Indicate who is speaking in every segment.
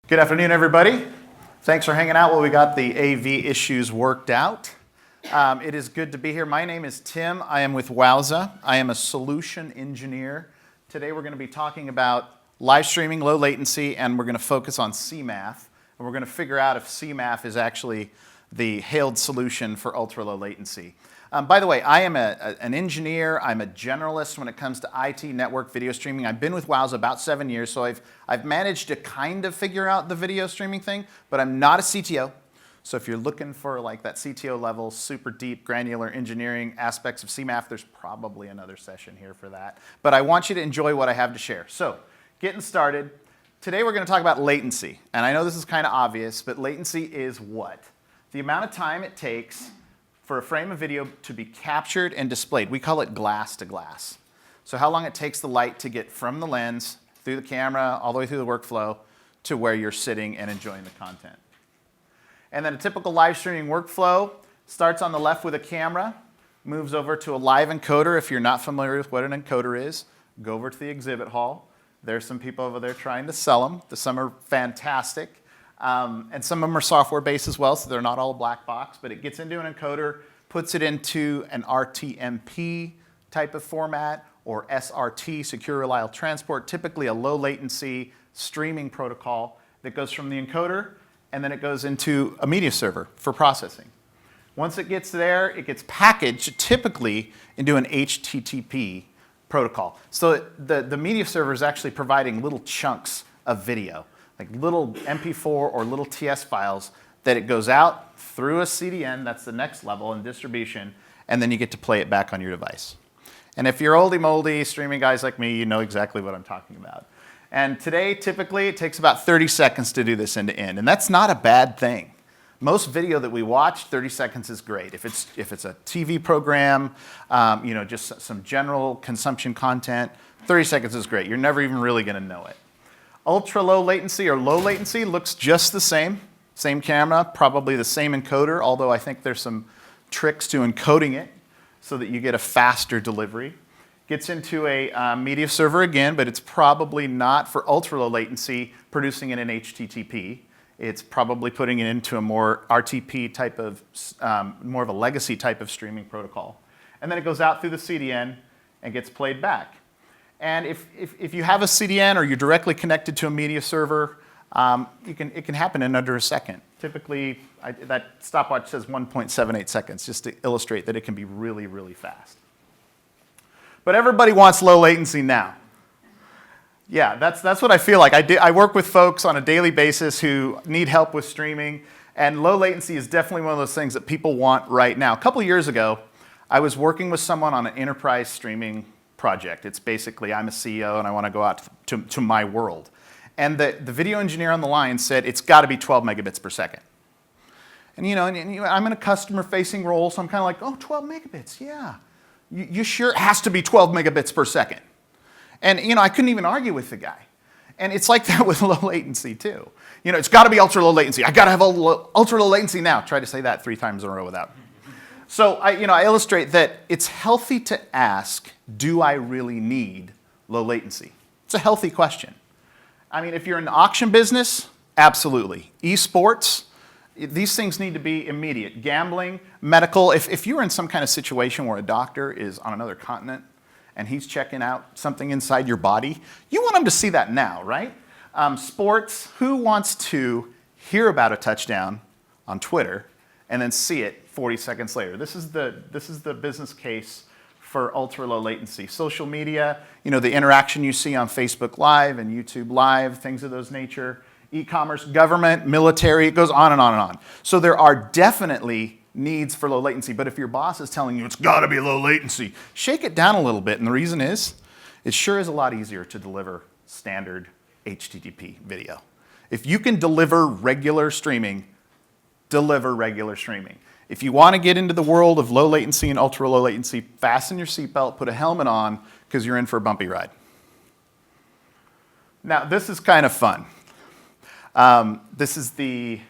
Speaker 1: Good afternoon, everybody. Thanks for hanging out while we got the AV issues worked out. It is good to be here. My name is Tim. I am with Wowza. I am a solution engineer. Today we're going to be talking about live streaming, low latency, and we're going to focus on CMAF. And we're going to figure out if CMAF is actually the hailed solution for ultra low latency. By the way, I am an engineer. I'm a generalist when it comes to IT, network, video streaming. I've been with Wowza about 7 years, so I've managed to kind of figure out the video streaming thing, but I'm not a CTO. So if you're looking for like that CTO level, super deep, granular engineering aspects of CMAF, there's probably another session here for that. But I want you to enjoy what I have to share. So getting started, today we're going to talk about latency. And I know this is kind of obvious, but latency is what? The amount of time it takes for a frame of video to be captured and displayed. We call it glass to glass. So how long it takes the light to get from the lens, through the camera, all the way through the workflow, to where you're sitting and enjoying the content. And then a typical live streaming workflow starts on the left with a camera, moves over to a live encoder. If you're not familiar with what an encoder is, go over to the exhibit hall. There's some people over there trying to sell them. Some are fantastic. And some of them are software-based as well, so they're not all a black box, but it gets into an encoder, puts it into an RTMP type of format, or SRT, Secure Reliable Transport, typically a low-latency streaming protocol that goes from the encoder, and then it goes into a media server for processing. Once it gets there, it gets packaged typically into an HTTP protocol. So the media server is actually providing little chunks of video, like little MP4 or little TS files that it goes out through a CDN, that's the next level in distribution, and then you get to play it back on your device. And if you're oldie moldy streaming guys like me, you know exactly what I'm talking about. And today, typically, it takes about 30 seconds to do this end to end, and that's not a bad thing. Most video that we watch, 30 seconds is great. If it's a TV program, just some general consumption content, 30 seconds is great. You're never even really going to know it. Ultra low latency or low latency looks just the same. Same camera, probably the same encoder, although I think there's some tricks to encoding it so that you get a faster delivery. Gets into a media server again, but it's probably not for ultra low latency producing it in HTTP. It's probably putting it into a more RTP type of, more of a legacy type of streaming protocol. And then it goes out through the CDN and gets played back. And if you have a CDN or you're directly connected to a media server, it can happen in under a second. Typically, that stopwatch says 1.78 seconds, just to illustrate that it can be really, really fast. But everybody wants low latency now. Yeah, that's what I feel like. I work with folks on a daily basis who need help with streaming, and low latency is definitely one of those things that people want right now. A couple years ago, I was working with someone on an enterprise streaming project. It's basically, I'm a CEO and I want to go out to my world. And the video engineer on the line said, it's got to be 12 megabits per second. And I'm in a customer-facing role, so I'm kind of like, oh, 12 megabits, yeah. You sure it has to be 12 megabits per second? And I couldn't even argue with the guy. And it's like that with low latency too. It's got to be ultra low latency. I got to have ultra low latency now. Try to say that 3 times in a row without. So I illustrate that it's healthy to ask, do I really need low latency? It's a healthy question. I mean, if you're in the auction business, absolutely. Esports, these things need to be immediate. Gambling, medical, if you're in some kind of situation where a doctor is on another continent and he's checking out something inside your body, you want him to see that now, right? Sports, who wants to hear about a touchdown on Twitter and then see it 40 seconds later? This is the business case for ultra low latency. Social media, the interaction you see on Facebook Live and YouTube Live, things of those nature. E-commerce, government, military, it goes on and on and on. So there are definitely needs for low latency, but if your boss is telling you it's got to be low latency, shake it down a little bit. And the reason is, it sure is a lot easier to deliver standard HTTP video. If you can deliver regular streaming, deliver regular streaming. If you want to get into the world of low latency and ultra low latency, fasten your seatbelt, put a helmet on, because you're in for a bumpy ride. Now, this is kind of fun. This is the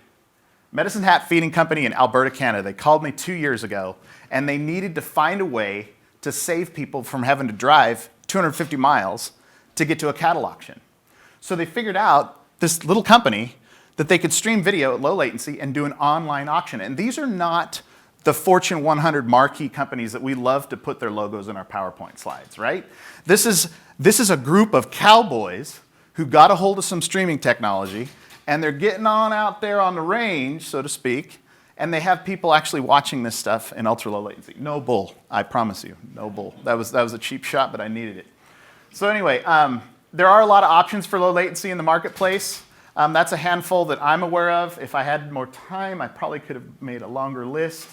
Speaker 1: Medicine Hat Feeding Company in Alberta, Canada. They called me 2 years ago, and they needed to find a way to save people from having to drive 250 miles to get to a cattle auction. So they figured out this little company that they could stream video at low latency and do an online auction. And these are not the Fortune 100 marquee companies that we love to put their logos in our PowerPoint slides, right? This is a group of cowboys who got a hold of some streaming technology, and they're getting on out there on the range, so to speak, and they have people actually watching this stuff in ultra low latency. No bull, I promise you, no bull. That was a cheap shot, but I needed it. So anyway, there are a lot of options for low latency in the marketplace. That's a handful that I'm aware of. If I had more time, I probably could have made a longer list.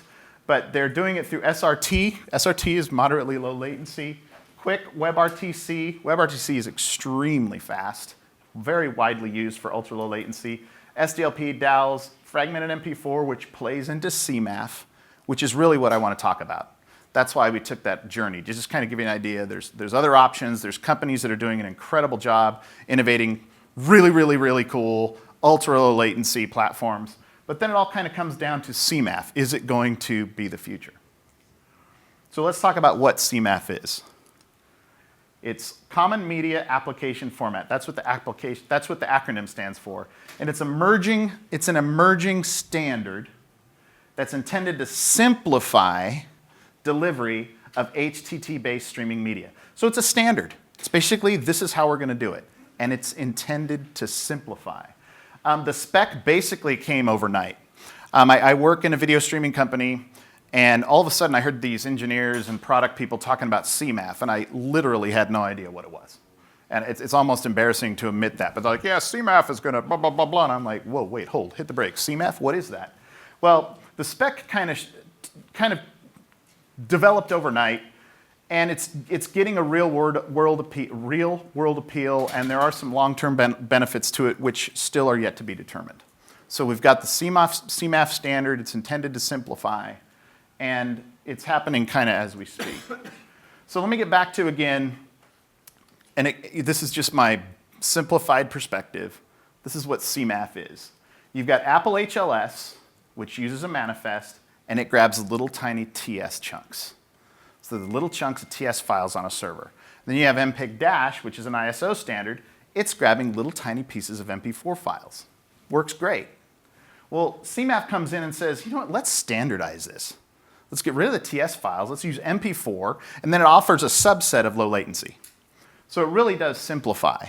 Speaker 1: But they're doing it through SRT. SRT is moderately low latency. Quick WebRTC. WebRTC is extremely fast, very widely used for ultra low latency. SDLP, DALs, fragmented MP4, which plays into CMAF, which is really what I want to talk about. That's why we took that journey, to just kind of give you an idea. There's other options. There's companies that are doing an incredible job innovating really, really, really cool ultra low latency platforms. But then it all kind of comes down to CMAF. Is it going to be the future? So let's talk about what CMAF is. It's Common Media Application Format. That's what the acronym stands for. And it's an emerging standard that's intended to simplify delivery of HTTP-based streaming media. So it's a standard. It's basically, this is how we're going to do it. And it's intended to simplify. The spec basically came overnight. I work in a video streaming company, and all of a sudden I heard these engineers and product people talking about CMAF, and I literally had no idea what it was. And it's almost embarrassing to admit that. But they're like, yeah, CMAF is going to blah, blah, blah, blah. And I'm like, whoa, wait, hold, hit the brakes. CMAF, what is that? Well, the spec kind of developed overnight, and it's getting a real world appeal, and there are some long-term benefits to it which still are yet to be determined. So we've got the CMAF standard. It's intended to simplify, and it's happening kind of as we speak. So let me get back to, again, and this is just my simplified perspective. This is what CMAF is. You've got Apple HLS, which uses a manifest, and it grabs little tiny TS chunks. So the little chunks of TS files on a server. Then you have MPEG-, which is an ISO standard. It's grabbing little tiny pieces of MP4 files. Works great. Well, CMAF comes in and says, you know what, let's standardize this. Let's get rid of the TS files. Let's use MP4. And then it offers a subset of low latency. So it really does simplify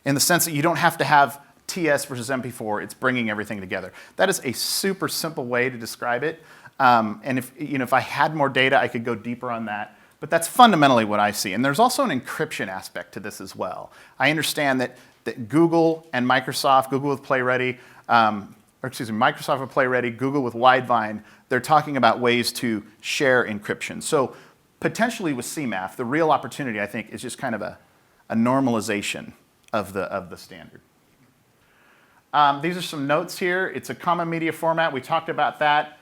Speaker 1: in the sense that you don't have to have TS versus MP4. It's bringing everything together. That is a super simple way to describe it. And if I had more data, I could go deeper on that. But that's fundamentally what I see. And there's also an encryption aspect to this as well. I understand that Google and Microsoft, Google with PlayReady, Microsoft with PlayReady, Google with Widevine, they're talking about ways to share encryption. So potentially with CMAF, the real opportunity, I think, is just kind of a normalization of the standard. These are some notes here. It's a common media format. We talked about that.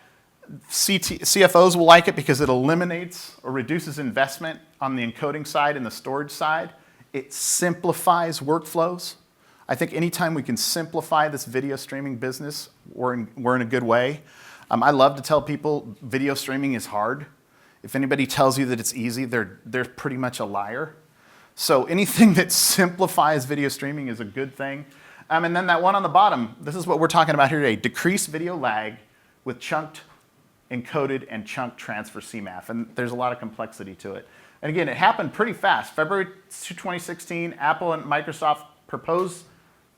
Speaker 1: CFOs will like it because it eliminates or reduces investment on the encoding side and the storage side. It simplifies workflows. I think anytime we can simplify this video streaming business, we're in a good way. I love to tell people video streaming is hard. If anybody tells you that it's easy, they're pretty much a liar. So anything that simplifies video streaming is a good thing. And then that one on the bottom, this is what we're talking about here today. Decrease video lag with chunked, encoded, and chunked transfer CMAF. And there's a lot of complexity to it. And again, it happened pretty fast. February 2016, Apple and Microsoft proposed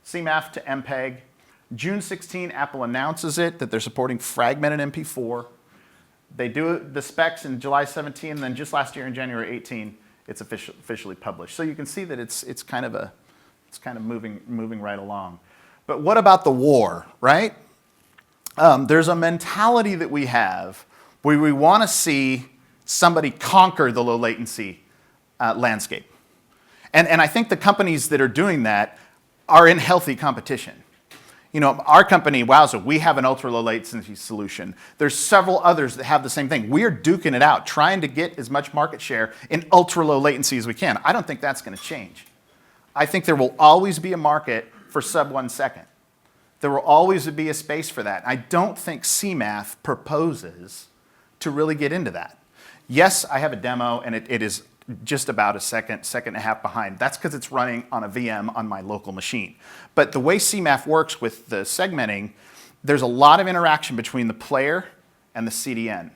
Speaker 1: CMAF to MPEG. June 16, Apple announces it, that they're supporting fragmented MP4. They do the specs in July 17, and then just last year in January 18, it's officially published. So you can see that it's kind of moving right along. But what about the war, right? There's a mentality that we have where we want to see somebody conquer the low latency landscape. And I think the companies that are doing that are in healthy competition. You know, our company, Wowza, we have an ultra low latency solution. There's several others that have the same thing. We are duking it out, trying to get as much market share in ultra low latency as we can. I don't think that's going to change. I think there will always be a market for sub 1 second. There will always be a space for that. I don't think CMAF proposes to really get into that. Yes, I have a demo, and it is just about a second, second and a half behind. That's because it's running on a VM on my local machine. But the way CMAF works with the segmenting, there's a lot of interaction between the player and the CDN.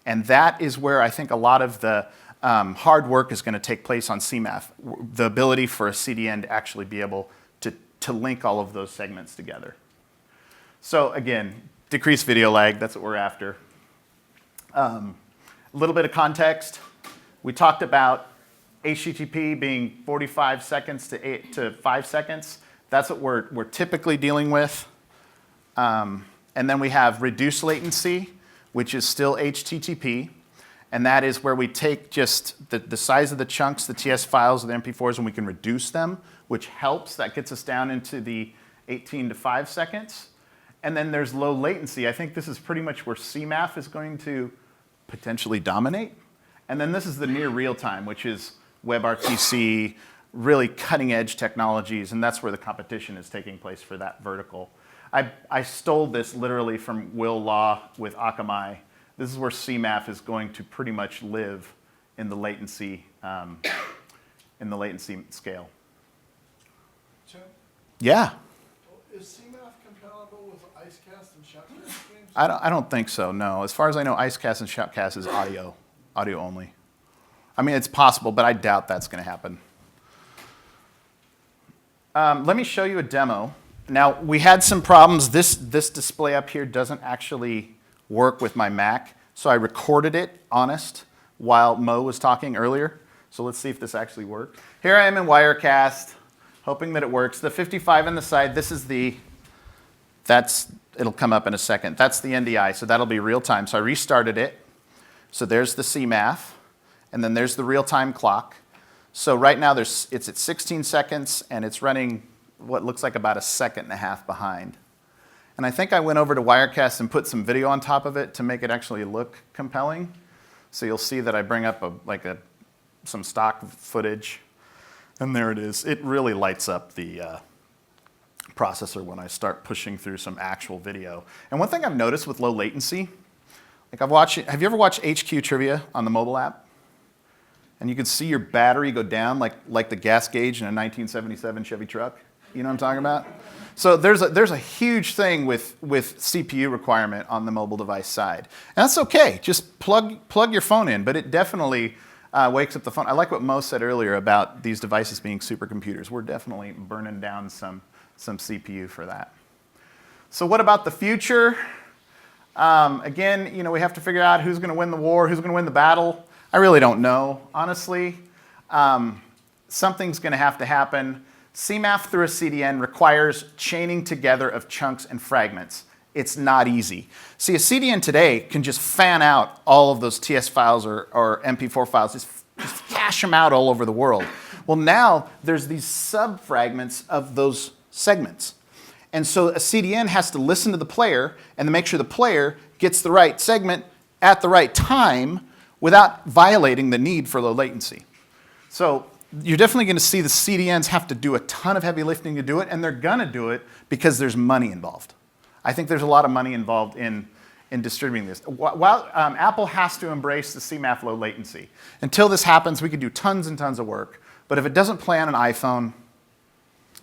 Speaker 1: And that is where I think a lot of the hard work is going to take place on CMAF, the ability for a CDN to actually be able to link all of those segments together. So again, decreased video lag, that's what we're after. A little bit of context. We talked about HTTP being 45 seconds to 5 seconds. That's what we're typically dealing with. And then we have reduced latency, which is still HTTP. And that is where we take just the size of the chunks, the TS files, the MP4s, and we can reduce them, which helps. That gets us down into the 18 to 5 seconds. And then there's low latency. I think this is pretty much where CMAF is going to potentially dominate. And then this is the near real time, which is WebRTC, really cutting edge technologies, and that's where the competition is taking place for that vertical. I stole this literally from Will Law with Akamai. This is where CMAF is going to pretty much live in the latency scale.
Speaker 2: Tim?
Speaker 1: Yeah.
Speaker 2: Is CMAF compatible with IceCast and Shoutcast streams?
Speaker 1: I don't think so, no. As far as I know, IceCast and Shoutcast is audio only. I mean, it's possible, but I doubt that's going to happen. Let me show you a demo. Now, we had some problems. This display up here doesn't actually work with my Mac, so I recorded it, honest, while Mo was talking earlier. So let's see if this actually worked. Here I am in Wirecast, hoping that it works. The 55 on the side, this is it'll come up in a second. That's the NDI, so that'll be real time. So I restarted it. So there's the CMAF, and then there's the real-time clock. So right now it's at 16 seconds, and it's running what looks like about a second and a half behind. And I think I went over to Wirecast and put some video on top of it to make it actually look compelling. So you'll see that I bring up some stock footage, and there it is. It really lights up the processor when I start pushing through some actual video. And one thing I've noticed with low latency, have you ever watched HQ Trivia on the mobile app? And you can see your battery go down like the gas gauge in a 1977 Chevy truck. You know what I'm talking about? So there's a huge thing with CPU requirement on the mobile device side. And that's okay. Just plug your phone in, but it definitely wakes up the phone. I like what Mo said earlier about these devices being supercomputers. We're definitely burning down some CPU for that. So what about the future? Again, we have to figure out who's going to win the war, who's going to win the battle. I really don't know, honestly. Something's going to have to happen. CMAF through a CDN requires chaining together of chunks and fragments. It's not easy. See, a CDN today can just fan out all of those TS files or MP4 files, just cache them out all over the world. Well, now there's these sub-fragments of those segments. And so a CDN has to listen to the player and to make sure the player gets the right segment at the right time without violating the need for low latency. So you're definitely going to see the CDNs have to do a ton of heavy lifting to do it, and they're going to do it because there's money involved. I think there's a lot of money involved in distributing this. While Apple has to embrace the CMAF low latency. Until this happens, we could do tons and tons of work. But if it doesn't play on an iPhone,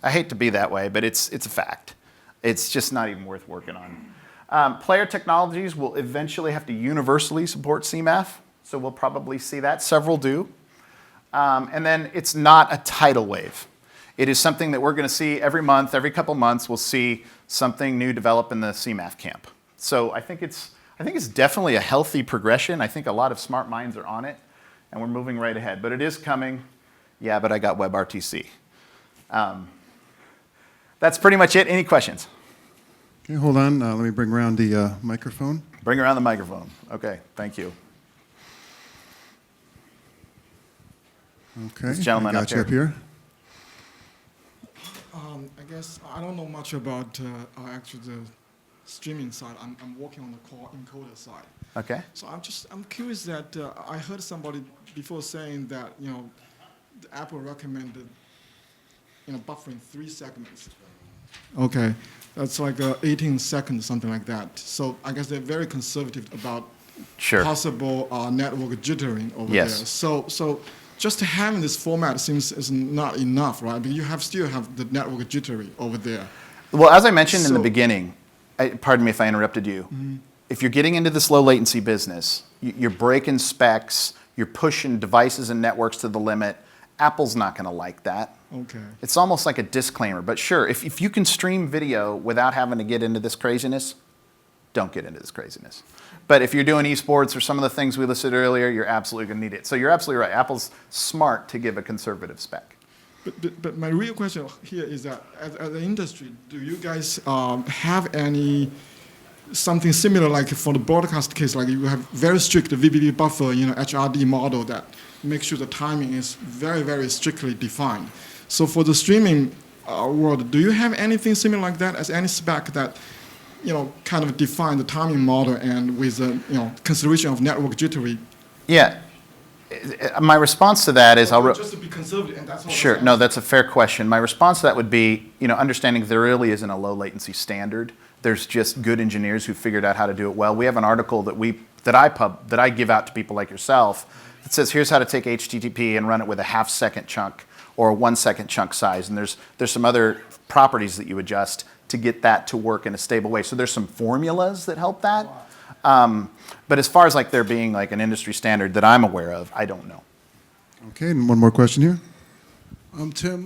Speaker 1: I hate to be that way, but it's a fact. It's just not even worth working on. Player technologies will eventually have to universally support CMAF, so we'll probably see that. Several do. And then it's not a tidal wave. It is something that we're going to see every month, every couple months, we'll see something new develop in the CMAF camp. So I think it's definitely a healthy progression. I think a lot of smart minds are on it, and we're moving right ahead. But it is coming. Yeah, but I got WebRTC. That's pretty much it. Any questions?
Speaker 3: Okay, hold on. Let me bring around the microphone.
Speaker 1: Bring around the microphone. Okay, thank you.
Speaker 3: Okay,
Speaker 1: This gentleman
Speaker 3: I got
Speaker 1: up
Speaker 3: you
Speaker 1: here.
Speaker 3: up here.
Speaker 2: I guess I don't know much about actually the streaming side. I'm working on the core encoder side.
Speaker 1: Okay.
Speaker 2: So I'm curious that I heard somebody before saying that the Apple recommended buffering 3 segments. Okay, that's like 18 seconds, something like that. So I guess they're very conservative about
Speaker 1: Sure.
Speaker 2: possible network jittering over
Speaker 1: Yes.
Speaker 2: there. So just having this format seems is not enough, right? But you still have the network jittery over there.
Speaker 1: Well, as I mentioned in the
Speaker 2: So-
Speaker 1: beginning, pardon me if I interrupted you. If you're getting into this low latency business, you're breaking specs, you're pushing devices and networks to the limit. Apple's not going to like that.
Speaker 2: Okay.
Speaker 1: It's almost like a disclaimer. But sure, if you can stream video without having to get into this craziness, don't get into this craziness. But if you're doing esports or some of the things we listed earlier, you're absolutely going to need it. So you're absolutely right. Apple's smart to give a conservative spec.
Speaker 2: But my real question here is that as an industry, do you guys have any something similar like for the broadcast case, like you have very strict VBB buffer, HRD model that makes sure the timing is very, very strictly defined. So for the streaming world, do you have anything similar like that as any spec that kind of define the timing model and with consideration of network jittery?
Speaker 1: Yeah. My response to that is
Speaker 2: Just to be conservative, and that's all.
Speaker 1: Sure. No, that's a fair question. My response to that would be, understanding there really isn't a low latency standard. There's just good engineers who figured out how to do it well. We have an article that I give out to people like yourself that says here's how to take HTTP and run it with a half-second chunk or a 1-second chunk size. And there's some other properties that you adjust to get that to work in a stable way. So there's some formulas that help that. But as far as like there being like an industry standard that I'm aware of, I don't know.
Speaker 3: Okay, and one more question here.
Speaker 4: Tim,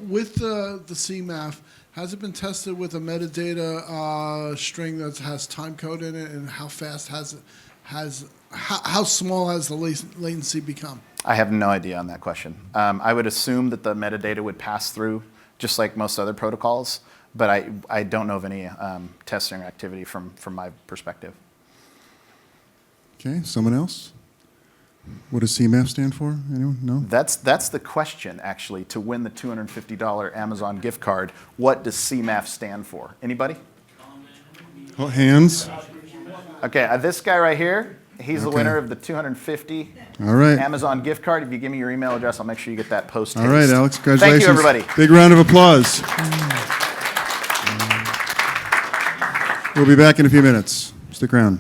Speaker 4: with the CMAF, has it been tested with a metadata string that has time code in it, and how fast how small has the latency become?
Speaker 1: I have no idea on that question. I would assume that the metadata would pass through just like most other protocols, but I don't know of any testing activity from my perspective.
Speaker 3: Okay, someone else? What does CMAF stand for? Anyone? No?
Speaker 1: That's the question, actually, to win the $250 Amazon gift card. What does CMAF stand for? Anybody?
Speaker 3: Oh, hands?
Speaker 1: Okay, this guy right here, he's the
Speaker 3: Okay.
Speaker 1: winner of the $250
Speaker 3: All right.
Speaker 1: Amazon gift card. If you give me your email address, I'll make sure you get that post.
Speaker 3: All right, Alex, congratulations.
Speaker 1: Thank you, everybody.
Speaker 3: Big round of applause. We'll be back in a few minutes. Stick around.